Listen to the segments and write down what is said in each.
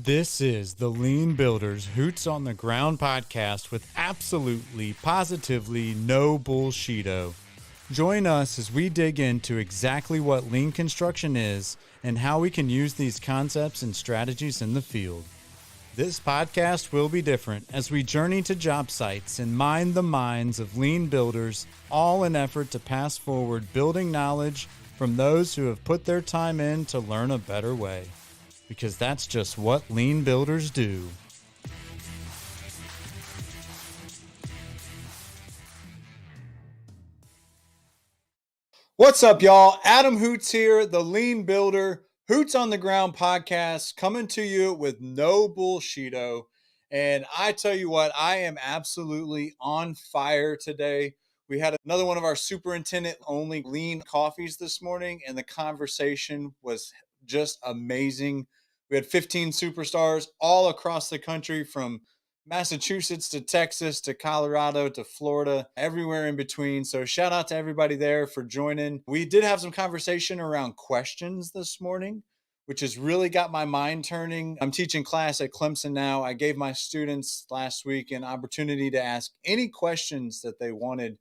This is the Lean Builders Hoots on the Ground podcast with absolutely, positively no bullshito. Join us as we dig into exactly what lean construction is and how we can use these concepts and strategies in the field. This podcast will be different as we journey to job sites and mine the minds of lean builders, all in effort to pass forward building knowledge from those who have put their time in to learn a better way. Because that's just what lean builders do. What's up, y'all? Adam Hoots here, the Lean Builder, Hoots on the Ground podcast, coming to you with no bullshito. And I tell you what, I am absolutely on fire today. We had another one of our superintendent-only lean coffees this morning, and the conversation was just amazing. We had 15 superstars all across the country, from Massachusetts to Texas to Colorado to Florida, everywhere in between. So shout out to everybody there for joining. We did have some conversation around questions this morning, which has really got my mind turning. I'm teaching class at Clemson now. I gave my students last week an opportunity to ask any questions that they wanted.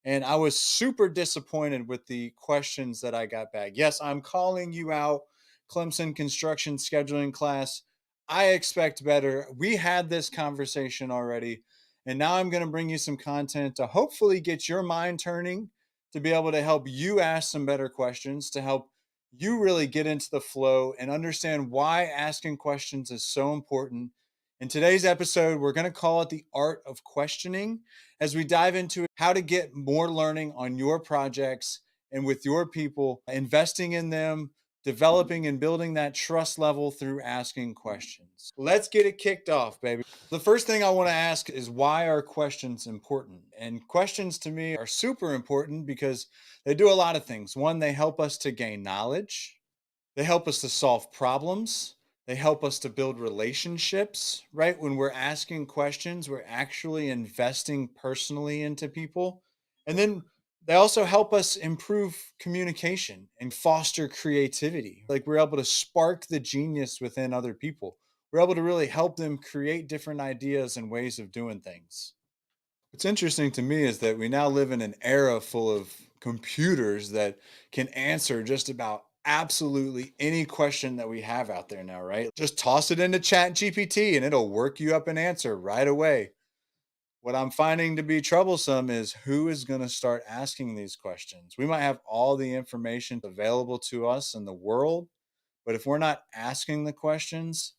And I was super disappointed with the questions that I got back. Yes, I'm calling you out, Clemson construction scheduling class. I expect better. We had this conversation already. And now I'm going to bring you some content to hopefully get your mind turning, to be able to help you ask some better questions, to help you really get into the flow and understand why asking questions is so important. In today's episode, we're going to call it the art of questioning, as we dive into how to get more learning on your projects and with your people, investing in them, developing and building that trust level through asking questions. Let's get it kicked off, baby. The first thing I want to ask is, why are questions important? And questions to me are super important because they do a lot of things. One, they help us to gain knowledge. They help us to solve problems. They help us to build relationships, right? When we're asking questions, we're actually investing personally into people. And then they also help us improve communication and foster creativity. Like, we're able to spark the genius within other people. We're able to really help them create different ideas and ways of doing things. What's interesting to me is that we now live in an era full of computers that can answer just about absolutely any question that we have out there now, right? Just toss it into Chat GPT and it'll work you up an answer right away. What I'm finding to be troublesome is, who is going to start asking these questions? We might have all the information available to us in the world, but if we're not asking the questions,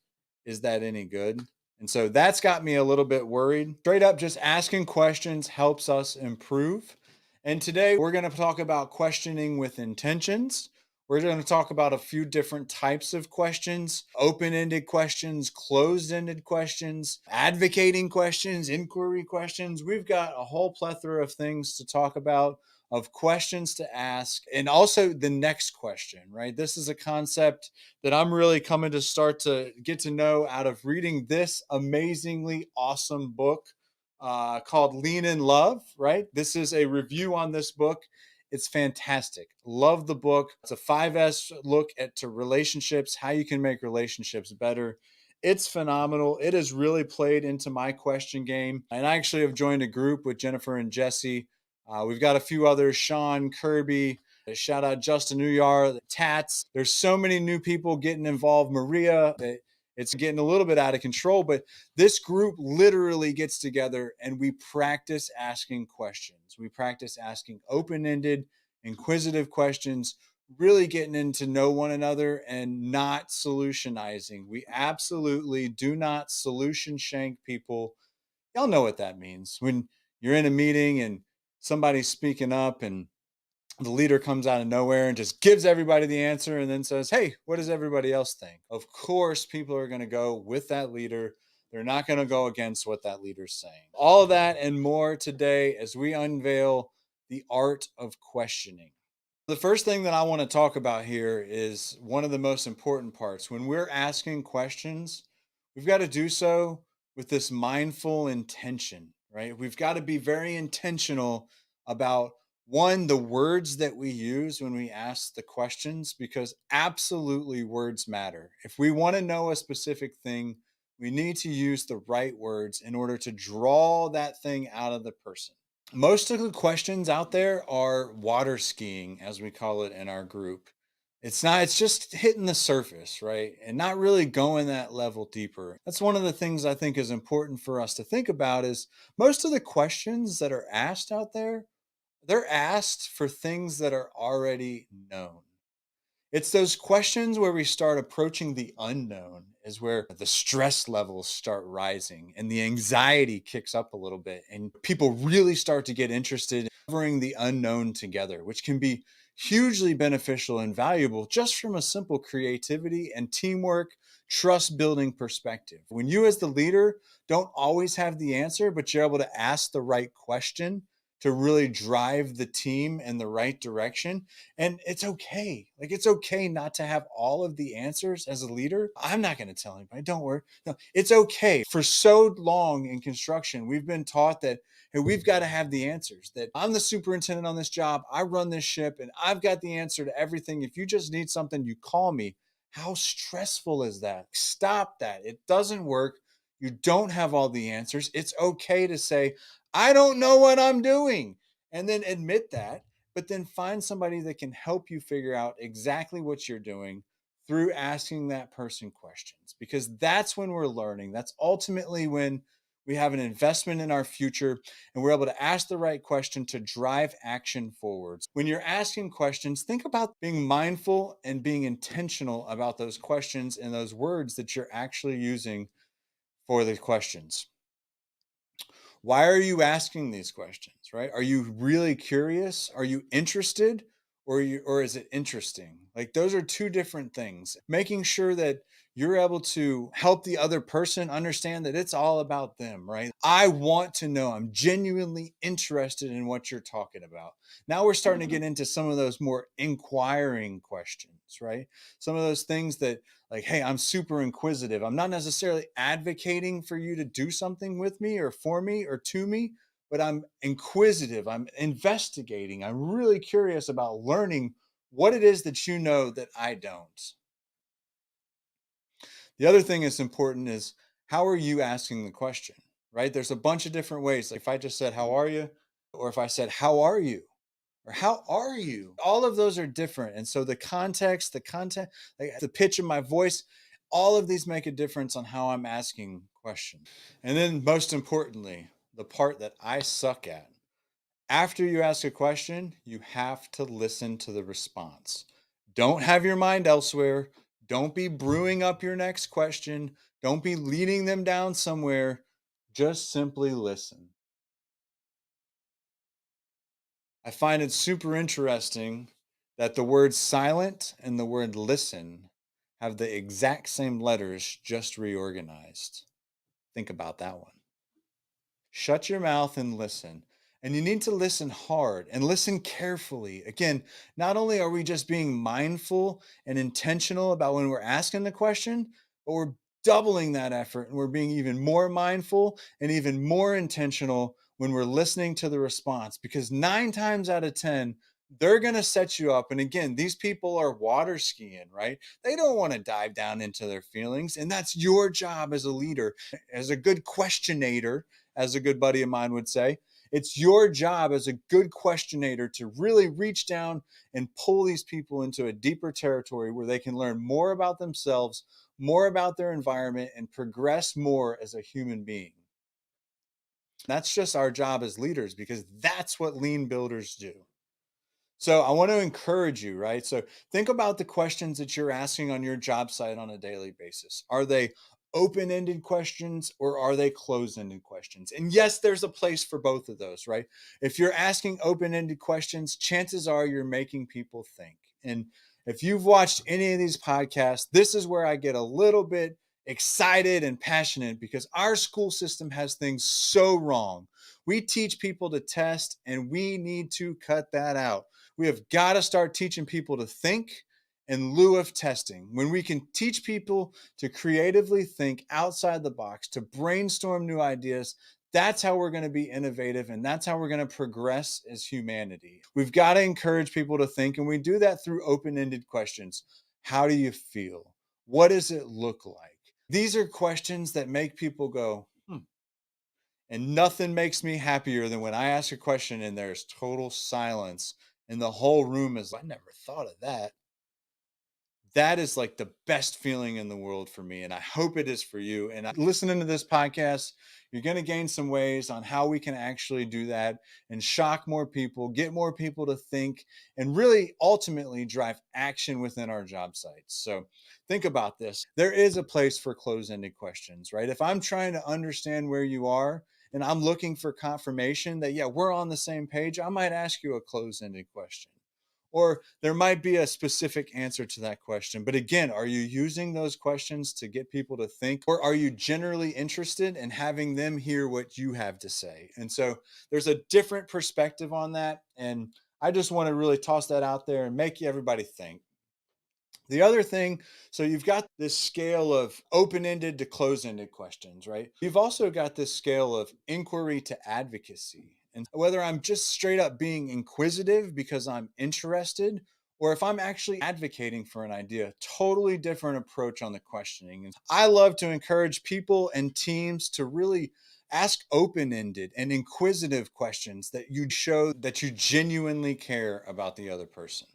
is that any good? And so that's got me a little bit worried. Straight up, just asking questions helps us improve. And today we're going to talk about questioning with intentions. We're going to talk about a few different types of questions: open-ended questions, closed-ended questions, advocating questions, inquiry questions. We've got a whole plethora of things to talk about, of questions to ask, and also the next question, right? This is a concept that I'm really coming to start to get to know out of reading this amazingly awesome book called Lean in Love, right? This is a review on this book. It's fantastic. Love the book. It's a 5S look at to relationships, how you can make relationships better. It's phenomenal. It has really played into my question game. And I actually have joined a group with Jennifer and Jesse. We've got a few others: Sean, Kirby, shout out Justin Uyar, Tats. There's so many new people getting involved. Maria, it's getting a little bit out of control, but this group literally gets together and we practice asking questions. We practice asking open-ended, inquisitive questions, really getting into know one another and not solutionizing. We absolutely do not solution shank people. Y'all know what that means. When you're in a meeting and somebody's speaking up and the leader comes out of nowhere and just gives everybody the answer and then says, "Hey, what does everybody else think?" Of course, people are going to go with that leader. They're not going to go against what that leader's saying. All of that and more today as we unveil the art of questioning. The first thing that I want to talk about here is one of the most important parts. When we're asking questions, we've got to do so with this mindful intention, right? We've got to be very intentional about One, the words that we use when we ask the questions, because absolutely words matter. If we want to know a specific thing, we need to use the right words in order to draw that thing out of the person. Most of the questions out there are water skiing, as we call it in our group. It's just hitting the surface, right? And not really going that level deeper. That's one of the things I think is important for us to think about is most of the questions that are asked out there, they're asked for things that are already known. It's those questions where we start approaching the unknown, is where the stress levels start rising and the anxiety kicks up a little bit. And people really start to get interested in covering the unknown together, which can be hugely beneficial and valuable just from a simple creativity and teamwork, trust building perspective. When you, as the leader, don't always have the answer, but you're able to ask the right question to really drive the team in the right direction, and it's okay. Like, it's okay not to have all of the answers as a leader. I'm not going to tell anybody, don't worry. No, it's okay. For so long in construction, we've been taught that, hey, we've got to have the answers, that I'm the superintendent on this job. I run this ship and I've got the answer to everything. If you just need something, you call me. How stressful is that? Stop that. It doesn't work. You don't have all the answers. It's okay to say, I don't know what I'm doing, and then admit that, but then find somebody that can help you figure out exactly what you're doing through asking that person questions, because that's when we're learning. That's ultimately when we have an investment in our future and we're able to ask the right question to drive action forwards. When you're asking questions, think about being mindful and being intentional about those questions and those words that you're actually using for the questions. Why are you asking these questions, right? Are you really curious? Are you interested? Or is it interesting? Like, those are two different things. Making sure that you're able to help the other person understand that it's all about them, right? I want to know. I'm genuinely interested in what you're talking about. Now we're starting to get into some of those more inquiring questions, right? Some of those things that, like, hey, I'm super inquisitive. I'm not necessarily advocating for you to do something with me or for me or to me, but I'm inquisitive. I'm investigating. I'm really curious about learning what it is that you know that I don't. The other thing that's important is, how are you asking the question, right? There's a bunch of different ways. Like, if I just said, how are you? Or if I said, how are you? Or how are you? All of those are different. And so the context, the content, like the pitch of my voice, all of these make a difference on how I'm asking questions. And then, most importantly, the part that I suck at. After you ask a question, you have to listen to the response. Don't have your mind elsewhere. Don't be brewing up your next question. Don't be leading them down somewhere. Just simply listen. I find it super interesting that the word silent and the word listen have the exact same letters, just reorganized. Think about that one. Shut your mouth and listen. And you need to listen hard and listen carefully. Again, not only are we just being mindful and intentional about when we're asking the question, but we're doubling that effort and we're being even more mindful and even more intentional when we're listening to the response, because 9 times out of 10, they're going to set you up. And again, these people are water skiing, right? They don't want to dive down into their feelings. And that's your job as a leader, as a good questionator, as a good buddy of mine would say. It's your job as a good questionator to really reach down and pull these people into a deeper territory where they can learn more about themselves, more about their environment, and progress more as a human being. That's just our job as leaders, because that's what lean builders do. So I want to encourage you, right? So think about the questions that you're asking on your job site on a daily basis. Are they open ended questions or are they closed ended questions? And yes, there's a place for both of those, right? If you're asking open ended questions, chances are you're making people think. And if you've watched any of these podcasts, this is where I get a little bit excited and passionate, because our school system has things so wrong. We teach people to test, and we need to cut that out. We have got to start teaching people to think in lieu of testing. When we can teach people to creatively think outside the box, to brainstorm new ideas, That's how we're going to be innovative, and that's how we're going to progress as humanity. We've got to encourage people to think, and we do that through open ended questions. How do you feel? What does it look like? These are questions that make people go, hmm. And nothing makes me happier than when I ask a question and there's total silence and the whole room is, I never thought of that. That is like the best feeling in the world for me. And I hope it is for you. And listening to this podcast, you're going to gain some ways on how we can actually do that and shock more people, get more people to think, and really ultimately drive action within our job sites. So think about this. There is a place for closed ended questions, right? If I'm trying to understand where you are, and I'm looking for confirmation that, yeah, we're on the same page, I might ask you a closed ended question. Or there might be a specific answer to that question. But again, are you using those questions to get people to think? Or are you generally interested in having them hear what you have to say? And so there's a different perspective on that. And I just want to really toss that out there and make everybody think. The other thing, so you've got this scale of open ended to close ended questions, right? You've also got this scale of inquiry to advocacy. And whether I'm just straight up being inquisitive because I'm interested, or if I'm actually advocating for an idea, totally different approach on the questioning. And I love to encourage people and teams to really ask open ended and inquisitive questions that you show that you genuinely care about the other person.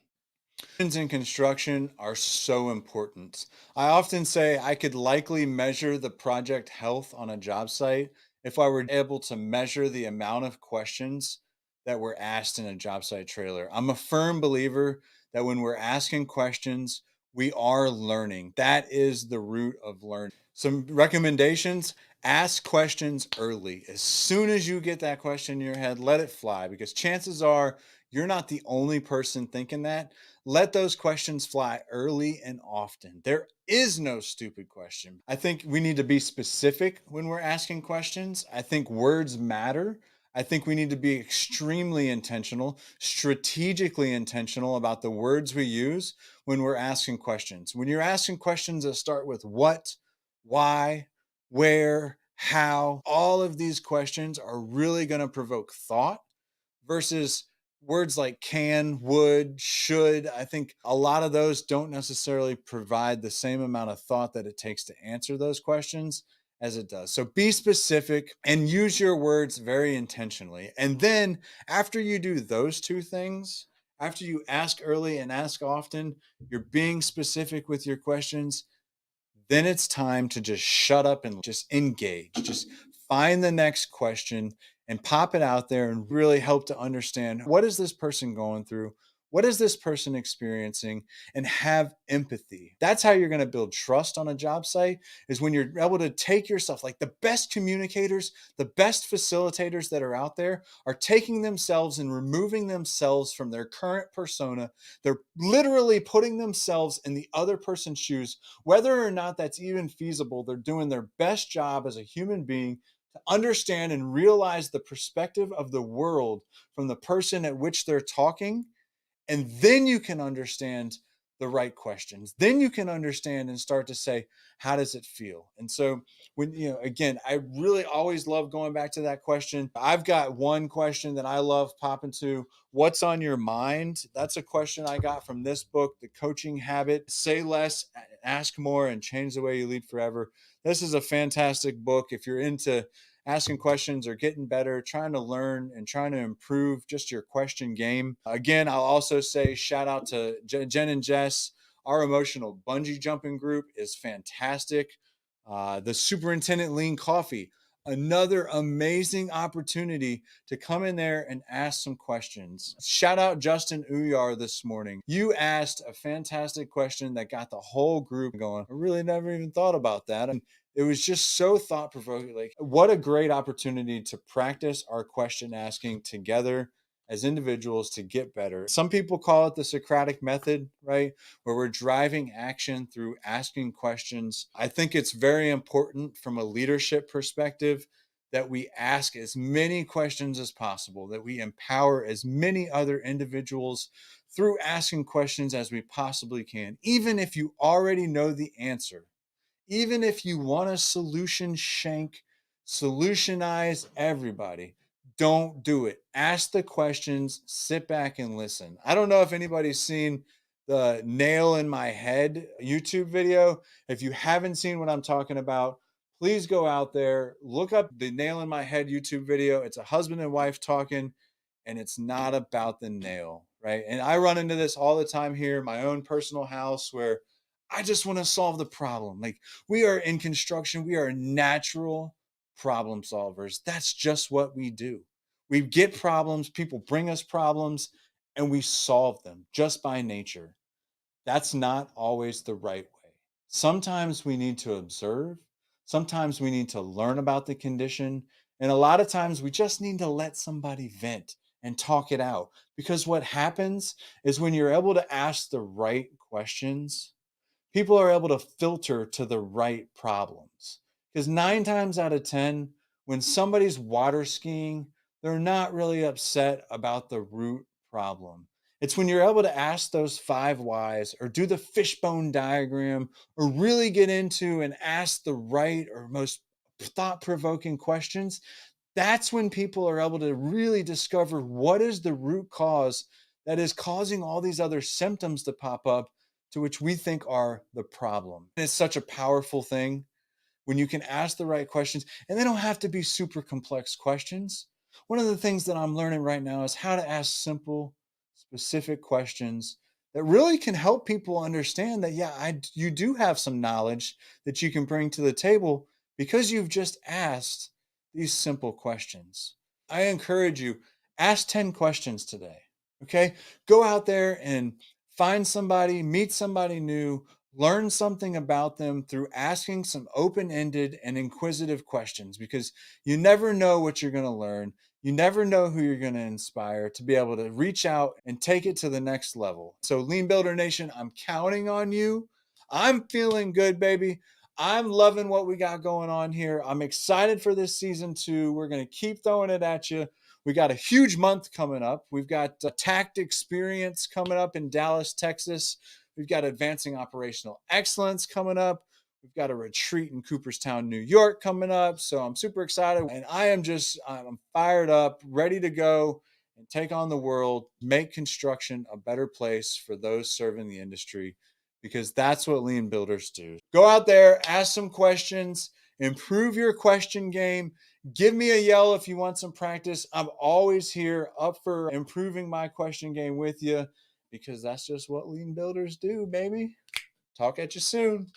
In construction are so important. I often say I could likely measure the project health on a job site if I were able to measure the amount of questions that were asked in a job site trailer. I'm a firm believer that when we're asking questions, we are learning. That is the root of learning. Some recommendations: ask questions early. As soon as you get that question in your head, let it fly, because chances are you're not the only person thinking that. Let those questions fly early and often. There is no stupid question. I think we need to be specific when we're asking questions. I think words matter. I think we need to be extremely intentional, strategically intentional about the words we use when we're asking questions. When you're asking questions that start with what, why, where, how, all of these questions are really going to provoke thought versus words like can, would, should. I think a lot of those don't necessarily provide the same amount of thought that it takes to answer those questions as it does. So be specific and use your words very intentionally. And then after you do those two things, after you ask early and ask often, you're being specific with your questions, then it's time to just shut up and just engage. Just find the next question and pop it out there and really help to understand, what is this person going through? What is this person experiencing? And have empathy. That's how you're going to build trust on a job site, is when you're able to take yourself, like the best communicators, the best facilitators that are out there are taking themselves and removing themselves from their current persona. They're literally putting themselves in the other person's shoes. Whether or not that's even feasible, they're doing their best job as a human being to understand and realize the perspective of the world from the person at which they're talking. And then you can understand the right questions. Then you can understand and start to say, how does it feel? And so when, again, I really always love going back to that question. I've got one question that I love popping to: what's on your mind? That's a question I got from this book, The Coaching Habit. Say less, ask more, and change the way you lead forever. This is a fantastic book if you're into asking questions or getting better, trying to learn and trying to improve just your question game. Again, I'll also say shout out to Jen and Jess. Our emotional bungee jumping group is fantastic. The Superintendent Lean Coffee, another amazing opportunity to come in there and ask some questions. Shout out Justin Uyar this morning. You asked a fantastic question that got the whole group going. I really never even thought about that. And it was just so thought provoking. Like, what a great opportunity to practice our question asking together as individuals to get better. Some people call it the Socratic method, right? Where we're driving action through asking questions. I think it's very important from a leadership perspective that we ask as many questions as possible, that we empower as many other individuals through asking questions as we possibly can, even if you already know the answer. Even if you want a solution shank solutionize everybody. Don't do it. Ask the questions, sit back and listen. I don't know if anybody's seen the Nail in My Head YouTube video. If you haven't seen what I'm talking about, please go out there, look up the Nail in My Head YouTube video. It's a husband and wife talking, and it's not about the nail, right? And I run into this all the time here in my own personal house where I just want to solve the problem. Like, we are in construction, we are natural problem solvers. That's just what we do. We get problems, people bring us problems, and we solve them just by nature. That's not always the right way. Sometimes we need to observe, sometimes we need to learn about the condition, and a lot of times we just need to let somebody vent and talk it out. Because what happens is when you're able to ask the right questions, people are able to filter to the right problems. Because 9 times out of 10, when somebody's water skiing, they're not really upset about the root problem. It's when you're able to ask those 5 whys or do the fishbone diagram or really get into and ask the right or most thought provoking questions. That's when people are able to really discover what is the root cause that is causing all these other symptoms to pop up, to which we think are the problem. And it's such a powerful thing when you can ask the right questions, and they don't have to be super complex questions. One of the things that I'm learning right now is how to ask simple, specific questions that really can help people understand that, yeah, you do have some knowledge that you can bring to the table because you've just asked these simple questions. I encourage you, ask 10 questions today. Okay. Go out there and find somebody, meet somebody new, learn something about them through asking some open-ended and inquisitive questions, because you never know what you're going to learn. You never know who you're going to inspire to be able to reach out and take it to the next level. So, Lean Builder Nation, I'm counting on you. I'm feeling good, baby. I'm loving what we got going on here. I'm excited for this season 2. We're going to keep throwing it at you. We got a huge month coming up. We've got TACT Experience coming up in Dallas, Texas. We've got Advancing Operational Excellence coming up. We've got a retreat in Cooperstown, New York coming up. So I'm super excited. And I'm fired up, ready to go and take on the world, make construction a better place for those serving the industry, because that's what lean builders do. Go out there, ask some questions, improve your question game. Give me a yell if you want some practice. I'm always here up for improving my question game with you, because that's just what lean builders do, baby. Talk at you soon.